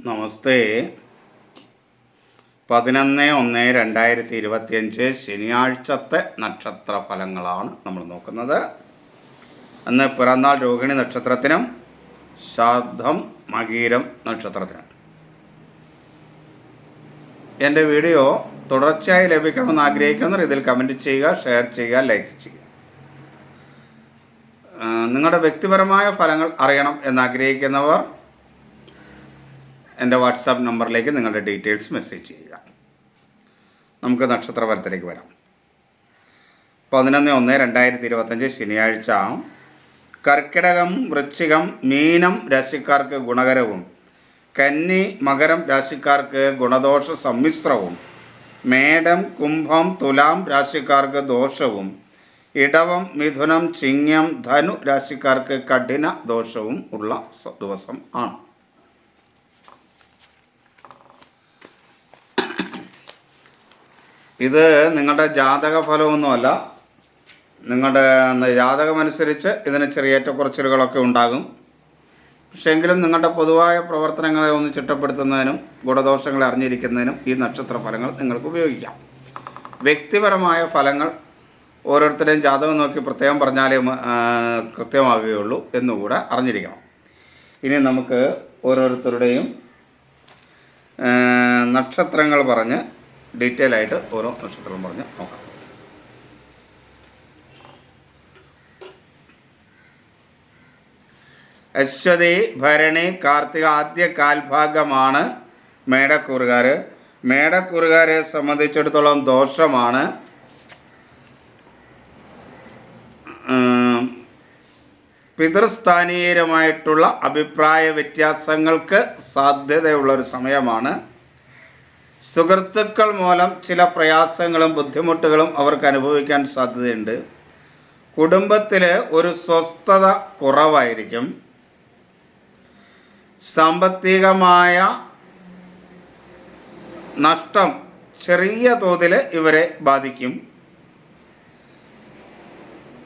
നമസ്തേ. 11/1/2025 ശനിയാഴ്ചത്തെ നക്ഷത്ര ഫലങ്ങളാണ് നമ്മൾ നോക്കുന്നത്. അന്ന് പിറന്നാൾ രോഹിണി നക്ഷത്രത്തിനും ശ്രാദ്ധം മകീരം നക്ഷത്രത്തിനും. എൻ്റെ വീഡിയോ തുടർച്ചയായി ലഭിക്കണമെന്ന് ആഗ്രഹിക്കുന്നവർ ഇതിൽ കമൻറ്റ് ചെയ്യുക, ഷെയർ ചെയ്യുക, ലൈക്ക് ചെയ്യുക. നിങ്ങളുടെ വ്യക്തിപരമായ ഫലങ്ങൾ അറിയണം എന്നാഗ്രഹിക്കുന്നവർ എൻ്റെ വാട്സാപ്പ് നമ്പറിലേക്ക് നിങ്ങളുടെ ഡീറ്റെയിൽസ് മെസ്സേജ് ചെയ്യുക. നമുക്ക് നക്ഷത്രഫലത്തിലേക്ക് വരാം. 11/1/2025 ശനിയാഴ്ച. കർക്കിടകം, വൃശ്ചികം, മീനം രാശിക്കാർക്ക് ഗുണകരവും, കന്നി, മകരം രാശിക്കാർക്ക് ഗുണദോഷ സമ്മിശ്രവും, മേടം, കുംഭം, തുലാം രാശിക്കാർക്ക് ദോഷവും, ഇടവം, മിഥുനം, ചിങ്ങം, ധനു രാശിക്കാർക്ക് കഠിന ദോഷവും ഉള്ള ദിവസം ആണ്. ഇത് നിങ്ങളുടെ ജാതക ഫലമൊന്നുമല്ല. നിങ്ങളുടെ ജാതകമനുസരിച്ച് ഇതിന് ചെറിയ ഏറ്റക്കുറച്ചിലുകളൊക്കെ ഉണ്ടാകും. പക്ഷേ എങ്കിലും നിങ്ങളുടെ പൊതുവായ പ്രവർത്തനങ്ങളെ ഒന്ന് ചിട്ടപ്പെടുത്തുന്നതിനും ഗുണദോഷങ്ങളെ അറിഞ്ഞിരിക്കുന്നതിനും ഈ നക്ഷത്ര ഫലങ്ങൾ നിങ്ങൾക്ക് ഉപയോഗിക്കാം. വ്യക്തിപരമായ ഫലങ്ങൾ ഓരോരുത്തരുടെയും ജാതകം നോക്കി പ്രത്യേകം പറഞ്ഞാലേ കൃത്യമാകുകയുള്ളൂ എന്നുകൂടെ അറിഞ്ഞിരിക്കണം. ഇനി നമുക്ക് ഓരോരുത്തരുടെയും നക്ഷത്രങ്ങൾ പറഞ്ഞ് ഡീറ്റെയിൽ ആയിട്ട് ഓരോ നക്ഷത്രം പറഞ്ഞ് നോക്കാം. അശ്വതി, ഭരണി, കാർത്തിക ആദ്യ കാൽഭാഗമാണ് മേടക്കൂറുകാർ. മേടക്കൂറുകാരെ സംബന്ധിച്ചിടത്തോളം ദോഷമാണ്. പിതൃസ്ഥാനീയരുമായിട്ടുള്ള അഭിപ്രായ വ്യത്യാസങ്ങൾക്ക് സാധ്യതയുള്ളൊരു സമയമാണ്. സുഹൃത്തുക്കൾ മൂലം ചില പ്രയാസങ്ങളും ബുദ്ധിമുട്ടുകളും അവർക്ക് അനുഭവിക്കാൻ സാധ്യതയുണ്ട്. കുടുംബത്തിൽ ഒരു സ്വസ്ഥത കുറവായിരിക്കും. സാമ്പത്തികമായ നഷ്ടം ചെറിയ തോതിൽ ഇവരെ ബാധിക്കും.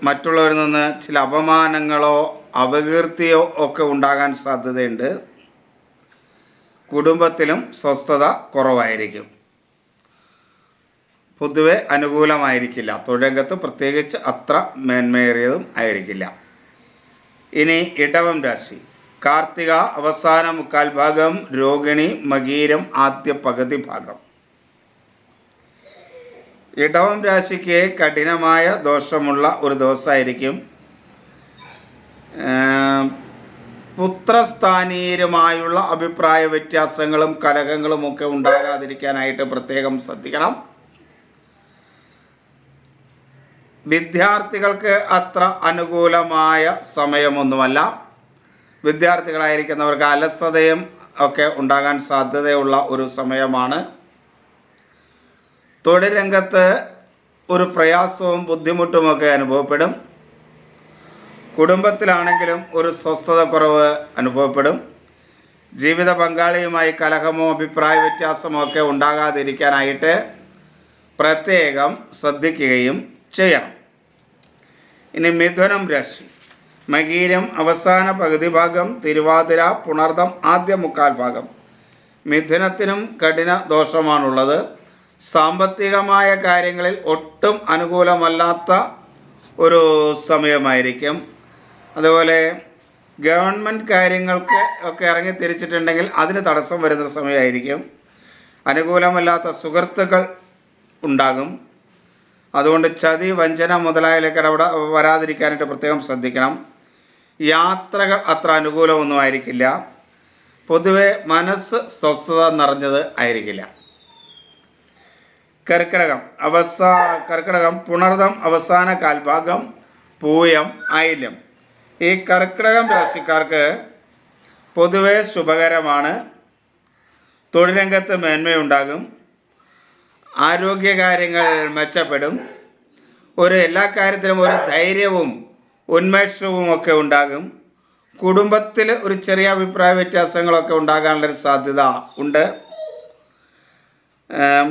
മറ്റുള്ളവരിൽ നിന്ന് ചില അപമാനങ്ങളോ അപകീർത്തിയോ ഒക്കെ ഉണ്ടാകാൻ സാധ്യതയുണ്ട്. കുടുംബത്തിലും സ്വസ്ഥത കുറവായിരിക്കും. പൊതുവെ അനുകൂലമായിരിക്കില്ല. തൊഴിൽരംഗത്ത് പ്രത്യേകിച്ച് അത്ര മേന്മയേറിയതും ആയിരിക്കില്ല. ഇനി ഇടവം രാശി. കാർത്തിക അവസാന മുക്കാൽ ഭാഗം, രോഹിണി, മകീരം ആദ്യ പകുതി ഭാഗം. ഇടവം രാശിക്ക് കഠിനമായ ദോഷമുള്ള ഒരു ദിവസമായിരിക്കും. പുത്രസ്ഥാനീയരുമായുള്ള അഭിപ്രായ വ്യത്യാസങ്ങളും കലഹങ്ങളും ഒക്കെ ഉണ്ടാകാതിരിക്കാനായിട്ട് പ്രത്യേകം ശ്രദ്ധിക്കണം. വിദ്യാർത്ഥികൾക്ക് അത്ര അനുകൂലമായ സമയമൊന്നുമല്ല. വിദ്യാർത്ഥികളായിരിക്കുന്നവർക്ക് അലസതയും ഒക്കെ ഉണ്ടാകാൻ സാധ്യതയുള്ള ഒരു സമയമാണ്. തൊഴിൽ രംഗത്ത് ഒരു പ്രയാസവും ബുദ്ധിമുട്ടുമൊക്കെ അനുഭവപ്പെടും. കുടുംബത്തിലാണെങ്കിലും ഒരു സ്വസ്ഥത കുറവ് അനുഭവപ്പെടും. ജീവിത പങ്കാളിയുമായി കലഹമോ അഭിപ്രായ വ്യത്യാസമോ ഒക്കെ ഉണ്ടാകാതിരിക്കാനായിട്ട് പ്രത്യേകം ശ്രദ്ധിക്കുകയും ചെയ്യണം. ഇനി മിഥുനം രാശി. മകീരം അവസാന പകുതി ഭാഗം, തിരുവാതിര, പുണർദം ആദ്യ മുക്കാൽ ഭാഗം. മിഥുനത്തിനും കഠിന ദോഷമാണുള്ളത്. സാമ്പത്തികമായ കാര്യങ്ങളിൽ ഒട്ടും അനുകൂലമല്ലാത്ത ഒരു സമയമായിരിക്കും. അതുപോലെ ഗവൺമെൻറ് കാര്യങ്ങൾക്ക് ഒക്കെ ഇറങ്ങി തിരിച്ചിട്ടുണ്ടെങ്കിൽ അതിന് തടസ്സം വരുന്ന സമയമായിരിക്കും. അനുകൂലമല്ലാത്ത സുഹൃത്തുക്കൾ ഉണ്ടാകും. അതുകൊണ്ട് ചതി, വഞ്ചന മുതലായതിലേക്ക് വരാതിരിക്കാനായിട്ട് പ്രത്യേകം ശ്രദ്ധിക്കണം. യാത്രകൾ അത്ര അനുകൂലമൊന്നും ആയിരിക്കില്ല. പൊതുവെ മനസ്സ് സ്വസ്ഥത നിറഞ്ഞത് ആയിരിക്കില്ല. കർക്കിടകം പുണർദം അവസാന കാൽഭാഗം, പൂയം, ആയില്യം. ഈ കർക്കിടകം രാശിക്കാർക്ക് പൊതുവെ ശുഭകരമാണ്. തൊഴിൽരംഗത്ത് മേന്മയുണ്ടാകും. ആരോഗ്യകാര്യങ്ങൾ മെച്ചപ്പെടും. എല്ലാ കാര്യത്തിലും ഒരു ധൈര്യവും ഉന്മേഷവും ഒക്കെ ഉണ്ടാകും. കുടുംബത്തിൽ ഒരു ചെറിയ അഭിപ്രായ വ്യത്യാസങ്ങളൊക്കെ ഉണ്ടാകാനുള്ളൊരു സാധ്യത ഉണ്ട്.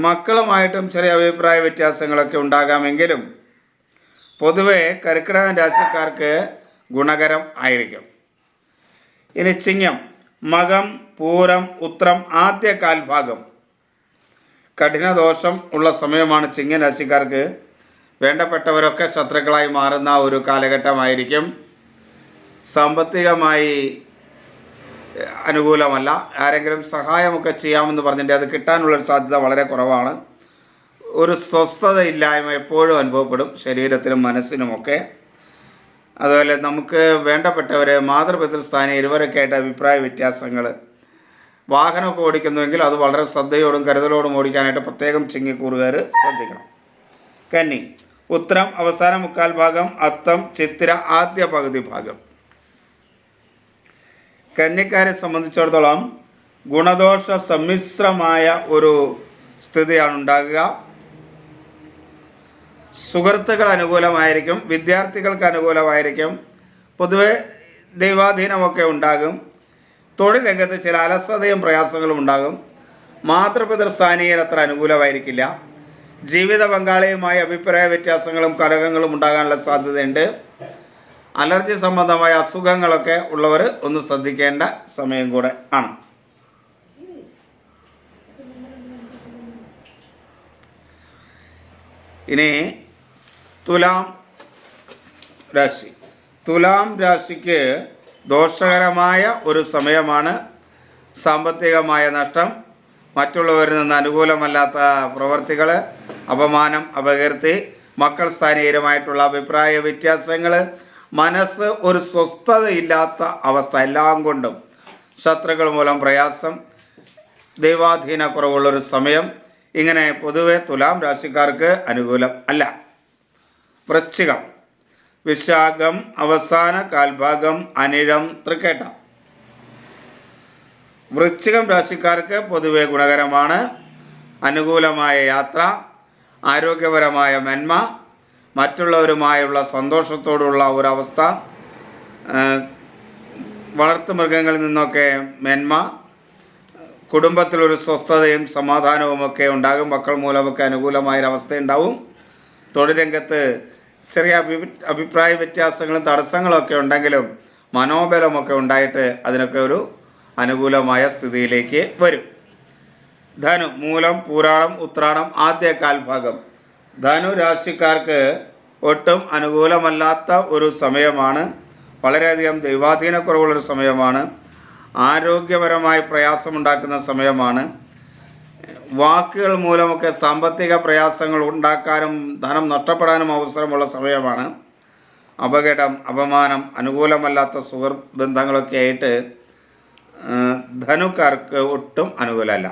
മക്കളുമായിട്ടും ചെറിയ അഭിപ്രായ വ്യത്യാസങ്ങളൊക്കെ ഉണ്ടാകാമെങ്കിലും പൊതുവെ കർക്കിടകം രാശിക്കാർക്ക് ഗുണകരം ആയിരിക്കും. ഇനി ചിങ്ങം. മകം, പൂരം, ഉത്രം ആദ്യ കാൽഭാഗം കഠിനദോഷം ഉള്ള സമയമാണ് ചിങ്ങൻ രാശിക്കാർക്ക്. വേണ്ടപ്പെട്ടവരൊക്കെ ശത്രുക്കളായി മാറുന്ന ഒരു കാലഘട്ടമായിരിക്കും. സാമ്പത്തികമായി അനുകൂലമല്ല. ആരെങ്കിലും സഹായമൊക്കെ ചെയ്യാമെന്ന് പറഞ്ഞിട്ട് അത് കിട്ടാനുള്ളൊരു സാധ്യത വളരെ കുറവാണ്. ഒരു സ്വസ്ഥതയില്ലായ്മ എപ്പോഴും അനുഭവപ്പെടും, ശരീരത്തിനും മനസ്സിനുമൊക്കെ. അതുപോലെ നമുക്ക് വേണ്ടപ്പെട്ടവർ മാതൃപിതൃസ്ഥാനം ഇരുവരൊക്കെ ആയിട്ട് അഭിപ്രായ വ്യത്യാസങ്ങൾ. വാഹനമൊക്കെ ഓടിക്കുന്നുവെങ്കിൽ അത് വളരെ ശ്രദ്ധയോടും കരുതലോടും ഓടിക്കാനായിട്ട് പ്രത്യേകം ചിങ്ങിക്കൂറുകാർ ശ്രദ്ധിക്കണം. കന്നി, ഉത്രം അവസാന മുക്കാൽ ഭാഗം, അത്തം ചിത്തിര ആദ്യ പകുതി ഭാഗം. കന്യക്കാരെ സംബന്ധിച്ചിടത്തോളം ഗുണദോഷ സമ്മിശ്രമായ ഒരു സ്ഥിതിയാണ് ഉണ്ടാകുക. സുഹൃത്തുക്കൾ അനുകൂലമായിരിക്കും, വിദ്യാർത്ഥികൾക്ക് അനുകൂലമായിരിക്കും, പൊതുവെ ദൈവാധീനമൊക്കെ ഉണ്ടാകും. തൊഴിൽ രംഗത്ത് ചില അലസതയും പ്രയാസങ്ങളും ഉണ്ടാകും. മാതൃപിതൃസ്ഥാനീയർ അത്ര അനുകൂലമായിരിക്കില്ല. ജീവിത പങ്കാളിയുമായി അഭിപ്രായ വ്യത്യാസങ്ങളും കലഹങ്ങളും ഉണ്ടാകാനുള്ള സാധ്യതയുണ്ട്. അലർജി സംബന്ധമായ അസുഖങ്ങളൊക്കെ ഉള്ളവർ ഒന്ന് ശ്രദ്ധിക്കേണ്ട സമയം കൂടെ ആണ്. ഇനി തുലാം രാശി. തുലാം രാശിക്ക് ദോഷകരമായ ഒരു സമയമാണ്. സാമ്പത്തികമായ നഷ്ടം, മറ്റുള്ളവരിൽ നിന്ന് അനുകൂലമല്ലാത്ത പ്രവർത്തികൾ, അപമാനം, അപകീർത്തി, മക്കൾ സ്ഥാനീയരുമായിട്ടുള്ള അഭിപ്രായ വ്യത്യാസങ്ങൾ, മനസ്സ് ഒരു സ്വസ്ഥതയില്ലാത്ത അവസ്ഥ, എല്ലാം കൊണ്ടും ശത്രുക്കൾ മൂലം പ്രയാസം, ദൈവാധീന കുറവുള്ളൊരു സമയം. ഇങ്ങനെ പൊതുവെ തുലാം രാശിക്കാർക്ക് അനുകൂലം അല്ല. വൃശ്ചികം, വിശാഖം അവസാന കാൽഭാഗം, അനിഴം, തൃക്കേട്ട. വൃശ്ചികം രാശിക്കാർക്ക് പൊതുവെ ഗുണകരമാണ്. അനുകൂലമായ യാത്ര, ആരോഗ്യപരമായ മേന്മ, മറ്റുള്ളവരുമായുള്ള സന്തോഷത്തോടുള്ള ഒരവസ്ഥ, വളർത്തുമൃഗങ്ങളിൽ നിന്നൊക്കെ മേന്മ, കുടുംബത്തിലൊരു സ്വസ്ഥതയും സമാധാനവുമൊക്കെ ഉണ്ടാകും. മക്കൾ മൂലമൊക്കെ അനുകൂലമായൊരവസ്ഥയുണ്ടാവും. തൊഴിൽ രംഗത്ത് ചെറിയ അഭിപ്രായ വ്യത്യാസങ്ങളും തടസ്സങ്ങളൊക്കെ ഉണ്ടെങ്കിലും മനോബലമൊക്കെ ഉണ്ടായിട്ട് അതിനൊക്കെ ഒരു അനുകൂലമായ സ്ഥിതിയിലേക്ക് വരും. ധനു, മൂലം, പൂരാടം, ഉത്രാടം ആദ്യ കാൽഭാഗം. ധനു രാശിക്കാർക്ക് ഒട്ടും അനുകൂലമല്ലാത്ത ഒരു സമയമാണ്. വളരെയധികം ദൈവാധീനക്കുറവുള്ളൊരു സമയമാണ്. ആരോഗ്യപരമായി പ്രയാസമുണ്ടാക്കുന്ന സമയമാണ്. വാക്കുകൾ മൂലമൊക്കെ സാമ്പത്തിക പ്രയാസങ്ങൾ ഉണ്ടാക്കാനും ധനം നഷ്ടപ്പെടാനും അവസരമുള്ള സമയമാണ്. അപകടം, അപമാനം, അനുകൂലമല്ലാത്ത സുഹൃത്ത് ബന്ധങ്ങളൊക്കെ ആയിട്ട് ധനുക്കാർക്ക് ഒട്ടും അനുകൂലമല്ല.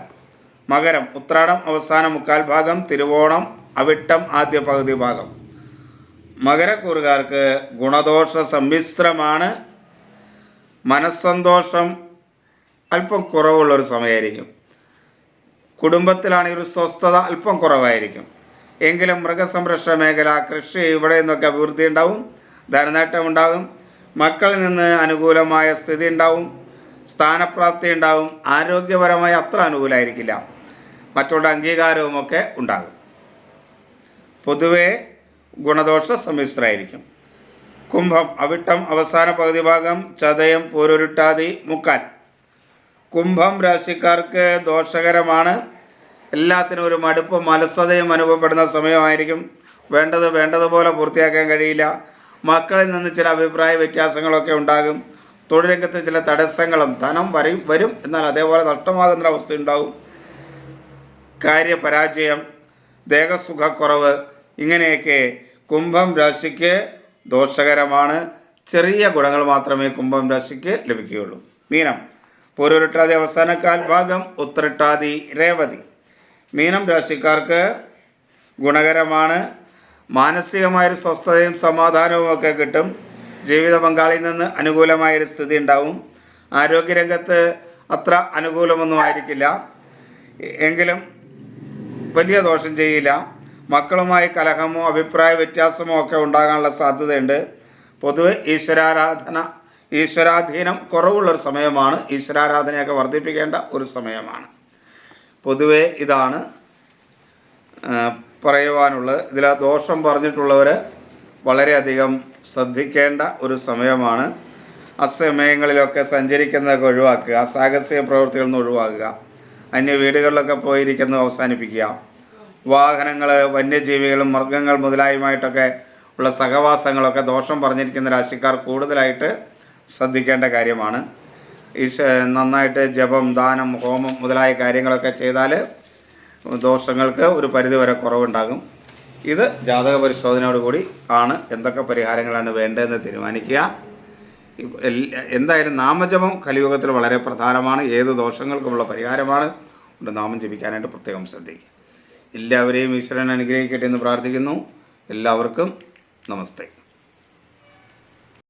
മകരം, ഉത്രാടം അവസാന മുക്കാൽ ഭാഗം, തിരുവോണം, അവിട്ടം ആദ്യ പകുതി ഭാഗം. മകരക്കൂറുകാർക്ക് ഗുണദോഷ സമ്മിശ്രമാണ്. മനസ്സന്തോഷം അല്പം കുറവുള്ളൊരു സമയമായിരിക്കും. കുടുംബത്തിലാണെങ്കിൽ ഒരു സ്വസ്ഥത അല്പം കുറവായിരിക്കും. എങ്കിലും മൃഗസംരക്ഷണ മേഖല, കൃഷി, ഇവിടെ നിന്നൊക്കെ അഭിവൃദ്ധി ഉണ്ടാവും, ധനനേട്ടം ഉണ്ടാകും, മക്കളിൽ നിന്ന് അനുകൂലമായ സ്ഥിതി ഉണ്ടാവും, സ്ഥാനപ്രാപ്തി ഉണ്ടാവും. ആരോഗ്യപരമായി അത്ര അനുകൂലമായിരിക്കില്ല. മറ്റുള്ള അംഗീകാരവുമൊക്കെ ഉണ്ടാകും. പൊതുവേ ഗുണദോഷ സമ്മിശ്രമായിരിക്കും. കുംഭം, അവിട്ടം അവസാന പകുതി ഭാഗം, ചതയം, പൂരുരുട്ടാതി മുക്കാൽ. കുംഭം രാശിക്കാർക്ക് ദോഷകരമാണ്. എല്ലാത്തിനും ഒരു മടുപ്പും അലസതയും അനുഭവപ്പെടുന്ന സമയമായിരിക്കും. വേണ്ടതുപോലെ പൂർത്തിയാക്കാൻ കഴിയില്ല. മക്കളിൽ നിന്ന് ചില അഭിപ്രായ വ്യത്യാസങ്ങളൊക്കെ ഉണ്ടാകും. തൊഴിൽ രംഗത്ത് ചില തടസ്സങ്ങളും, ധനം വരും എന്നാൽ അതേപോലെ നഷ്ടമാകുന്നൊരവസ്ഥ ഉണ്ടാവും. കാര്യപരാജയം, ദേഹസുഖക്കുറവ്, ഇങ്ങനെയൊക്കെ കുംഭം രാശിക്ക് ദോഷകരമാണ്. ചെറിയ ഗുണങ്ങൾ മാത്രമേ കുംഭം രാശിക്ക് ലഭിക്കുകയുള്ളൂ. മീനം, പൂരുരുട്ടാതി അവസാന കാൽ ഭാഗം, ഉത്രട്ടാതി, രേവതി. മീനം രാശിക്കാർക്ക് ഗുണകരമാണ്. മാനസികമായൊരു സ്വസ്ഥതയും സമാധാനവും ഒക്കെ കിട്ടും. ജീവിത പങ്കാളിയിൽ നിന്ന് അനുകൂലമായൊരു സ്ഥിതി ഉണ്ടാവും. ആരോഗ്യരംഗത്ത് അത്ര അനുകൂലമൊന്നും ആയിരിക്കില്ല, എങ്കിലും വലിയ ദോഷം ചെയ്യില്ല. മക്കളുമായി കലഹമോ അഭിപ്രായ വ്യത്യാസമോ ഒക്കെ ഉണ്ടാകാനുള്ള സാധ്യതയുണ്ട്. പൊതുവെ ഈശ്വരാധീനം കുറവുള്ളൊരു സമയമാണ്. ഈശ്വരാരാധനയൊക്കെ വർദ്ധിപ്പിക്കേണ്ട ഒരു സമയമാണ്. പൊതുവെ ഇതാണ് പറയുവാനുള്ളത്. ഇതിൽ ദോഷം പറഞ്ഞിട്ടുള്ളവർ വളരെയധികം ശ്രദ്ധിക്കേണ്ട ഒരു സമയമാണ്. അസമയങ്ങളിലൊക്കെ സഞ്ചരിക്കുന്നതൊക്കെ ഒഴിവാക്കുക, സാഹസിക പ്രവൃത്തികളിൽ നിന്ന് ഒഴിവാക്കുക, അന്യ വീടുകളിലൊക്കെ പോയിരിക്കുന്നത് അവസാനിപ്പിക്കുക. വാഹനങ്ങൾ, വന്യജീവികളും മൃഗങ്ങൾ മുതലായവയുമായിട്ടൊക്കെ ഉള്ള സഹവാസങ്ങളൊക്കെ ദോഷം പറഞ്ഞിരിക്കുന്ന രാശിക്കാർ കൂടുതലായിട്ട് ശ്രദ്ധിക്കേണ്ട കാര്യമാണ്. നന്നായിട്ട് ജപം, ദാനം, ഹോമം മുതലായ കാര്യങ്ങളൊക്കെ ചെയ്താൽ ദോഷങ്ങൾക്ക് ഒരു പരിധിവരെ കുറവുണ്ടാകും. ഇത് ജാതക പരിശോധനയോടുകൂടി ആണ് എന്തൊക്കെ പരിഹാരങ്ങളാണ് വേണ്ടതെന്ന് തീരുമാനിക്കുക. എന്തായാലും നാമജപം കലിയുഗത്തിൽ വളരെ പ്രധാനമാണ്. ഏത് ദോഷങ്ങൾക്കുമുള്ള പരിഹാരമാണ്. ഒരു നാമം ജപിക്കാനായിട്ട് പ്രത്യേകം ശ്രദ്ധിക്കുക. എല്ലാവരെയും ഈശ്വരൻ അനുഗ്രഹിക്കട്ടെ എന്ന് പ്രാർത്ഥിക്കുന്നു. എല്ലാവർക്കും നമസ്തേ.